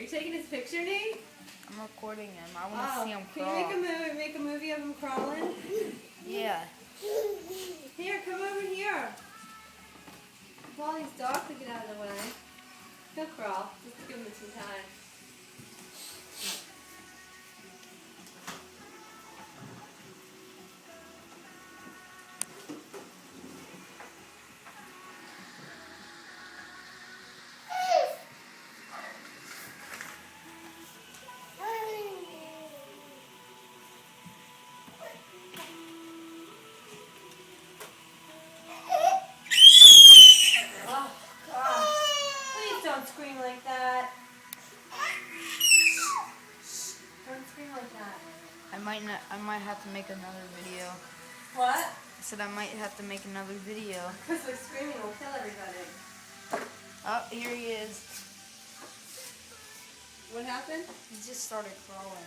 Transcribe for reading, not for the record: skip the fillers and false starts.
Are you taking his picture, Nate? I'm recording him. I want to see him Can crawl. you make a movie of him crawling? Yeah. Here, come over here. While these dogs to get out of the way. He'll crawl. Just give him some time. Oh, God. Please don't scream like that. Don't scream like that. I might have to make another video. What? I said I might have to make another video. Because the screaming will kill everybody. Oh, here he is. What happened? He just started crawling.